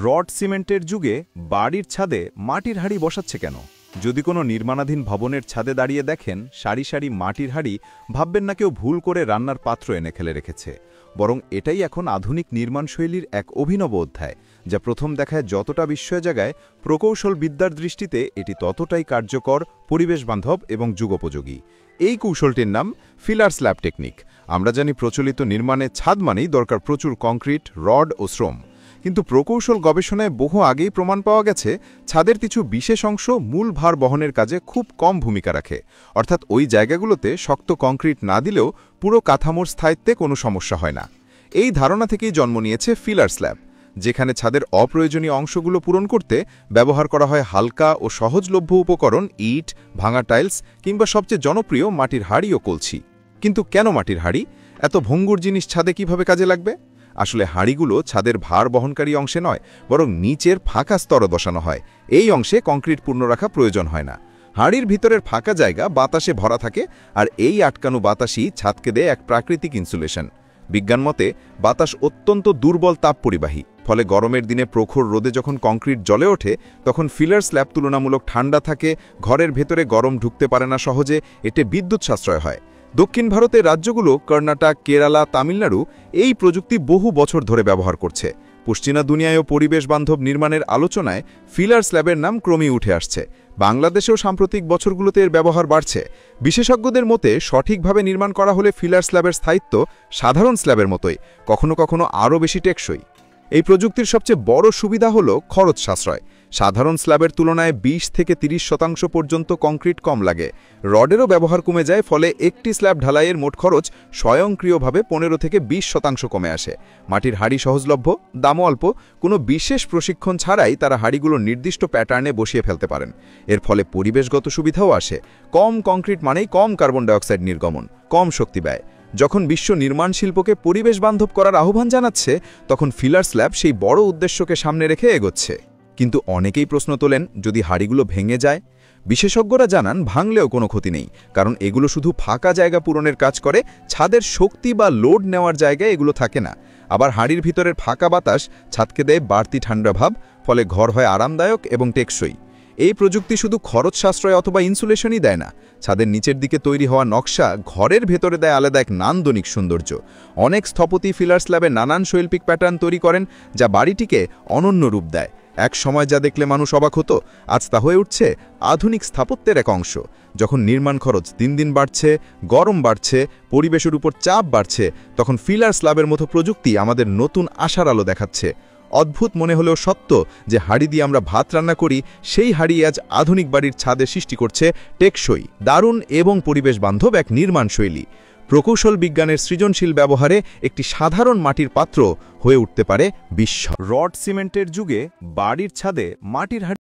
Rod সিমেন্টের যুগে বাড়ির ছাদে মাটির হাঁড়ি বসাচ্ছে কেন? যদি কোনো নির্মাণাধীন ভবনের ছাদে দাঁড়িয়ে দেখেন সারি সারি মাটির হাঁড়ি, ভাববেন না কেউ ভুল করে রান্নার পাত্র এনে ফেলে রেখেছে। বরং এটাই এখন আধুনিক নির্মাণশৈলীর এক অভিনব অধ্যায়, যা প্রথম দেখায় যতটা বিস্ময় জাগায়, প্রকৌশল বিদ্যার দৃষ্টিতে এটি ততটাই কার্যকর, পরিবেশবান্ধব এবং যুগোপযোগী। এই কৌশলটির নাম ফিলার স্ল্যাব টেকনিক। আমরা জানি প্রচলিত নির্মাণে ছাদ মানেই দরকার প্রচুর কংক্রিট, রড ও শ্রম। কিন্তু প্রকৌশল গবেষণায় বহু আগেই প্রমাণ পাওয়া গেছে ছাদের কিছু বিশেষ অংশ মূল ভার বহনের কাজে খুব কম ভূমিকা রাখে। অর্থাৎ ওই জায়গাগুলোতে শক্ত কংক্রিট না দিলেও পুরো কাঠামোর স্থায়িত্বে কোনো সমস্যা হয় না। এই ধারণা থেকেই জন্ম নিয়েছে ফিলার স্ল্যাব, যেখানে ছাদের অপ্রয়োজনীয় অংশগুলো পূরণ করতে ব্যবহার করা হয় হালকা ও সহজলভ্য উপকরণ, ইট, ভাঙা টাইলস কিংবা সবচেয়ে জনপ্রিয় মাটির হাঁড়ি ও কলসি। কিন্তু কেন মাটির হাঁড়ি? এত ভঙ্গুর জিনিস ছাদে কিভাবে কাজে লাগবে? আসলে হাঁড়িগুলো ছাদের ভার বহনকারী অংশে নয়, বরং নিচের ফাঁকা স্তরে বসানো হয়। এই অংশে কংক্রিট পূর্ণ রাখা প্রয়োজন হয় না। হাঁড়ির ভিতরের ফাঁকা জায়গা বাতাসে ভরা থাকে, আর এই আটকানো বাতাসই ছাদকে দেয় এক প্রাকৃতিক ইনসুলেশন। বিজ্ঞান মতে বাতাস অত্যন্ত দুর্বল তাপ পরিবাহী, ফলে গরমের দিনে প্রখর রোদে যখন কংক্রিট জ্বলে ওঠে তখন ফিলার স্ল্যাব তুলনামূলক ঠান্ডা থাকে, ঘরের ভেতরে গরম ঢুকতে পারে না সহজে, এতে বিদ্যুৎ সাশ্রয় হয়। দক্ষিণ ভারতের রাজ্যগুলো কর্ণাটক, কেরালা, তামিলনাড়ু এই প্রযুক্তি বহু বছর ধরে ব্যবহার করছে। পশ্চিমা দুনিয়ায়ও পরিবেশ বান্ধব নির্মাণের আলোচনায় ফিলার স্ল্যাবের নাম ক্রমেই উঠে আসছে। বাংলাদেশেও সাম্প্রতিক বছরগুলোতে এর ব্যবহার বাড়ছে। বিশেষজ্ঞদের মতে সঠিকভাবে নির্মাণ করা হলে ফিলার স্ল্যাবের স্থায়িত্ব সাধারণ স্ল্যাবের মতোই, কখনো কখনো আরও বেশি টেকসই। এই প্রযুক্তির সবচেয়ে বড় সুবিধা হল খরচ সাশ্রয়। সাধারণ স্ল্যাবের তুলনায় 20 থেকে 30% পর্যন্ত কংক্রিট কম লাগে। রডেরও ব্যবহার কমে যায়, ফলে একটি স্ল্যাব ঢালাইয়ের মোট খরচ স্বয়ংক্রিয়ভাবে 15 থেকে 20% কমে আসে। মাটির হাঁড়ি সহজলভ্য, দামও অল্প, কোনো বিশেষ প্রশিক্ষণ ছাড়াই তারা হাঁড়িগুলো নির্দিষ্ট প্যাটার্নে বসিয়ে ফেলতে পারেন। এর ফলে পরিবেশগত সুবিধাও আসে। কম কংক্রিট মানেই কম কার্বন ডাইঅক্সাইড নির্গমন, কম শক্তি ব্যয়। যখন বিশ্ব নির্মাণ শিল্পকে পরিবেশ বান্ধব করার আহ্বান জানাচ্ছে, তখন ফিলার স্ল্যাব সেই বড় উদ্দেশ্যকে সামনে রেখে এগোচ্ছে। কিন্তু অনেকেই প্রশ্ন তোলেন, যদি হাঁড়িগুলো ভেঙে যায়? বিশেষজ্ঞরা জানান ভাঙলেও কোনো ক্ষতি নেই, কারণ এগুলো শুধু ফাঁকা জায়গা পূরণের কাজ করে, ছাদের শক্তি বা লোড নেওয়ার জায়গায় এগুলো থাকে না। আবার হাঁড়ির ভিতরের ফাঁকা বাতাস ছাদকে দেয় বাড়তি ঠান্ডা ভাব, ফলে ঘর হয় আরামদায়ক এবং টেকসই। এই প্রযুক্তি শুধু খরচ সাশ্রয় অথবা ইনসুলেশনই দেয় না, ছাদের নিচের দিকে তৈরি হওয়া নকশা ঘরের ভেতরে দেয় আলাদা এক নান্দনিক সৌন্দর্য। অনেক স্থপতি ফিলার স্ল্যাবে নানান শৈল্পিক প্যাটার্ন তৈরি করেন, যা বাড়িটিকে অনন্য রূপ দেয়। এক সময় যা দেখলে মানুষ অবাক হতো, আজ তা হয়ে উঠছে আধুনিক স্থাপত্যের এক অংশ। যখন নির্মাণ খরচ দিন দিন বাড়ছে, গরম বাড়ছে, পরিবেশের উপর চাপ বাড়ছে, তখন ফিলার স্ল্যাবের মতো প্রযুক্তি আমাদের নতুন আশার আলো দেখাচ্ছে। অদ্ভুত মনে হলেও সত্য যে হাঁড়ি দিয়ে আমরা ভাত রান্না করি, সেই হাঁড়ি আজ আধুনিক বাড়ির ছাদে সৃষ্টি করছে টেকসই, দারুণ এবং পরিবেশ বান্ধব এক নির্মাণ শৈলী। প্রকৌশল বিজ্ঞানের সৃজনশীল ব্যবহারে একটি সাধারণ মাটির পাত্র হয়ে উঠতে পারে বিস্ময়। রড সিমেন্টের যুগে বাড়ির ছাদে মাটির হাঁড়ি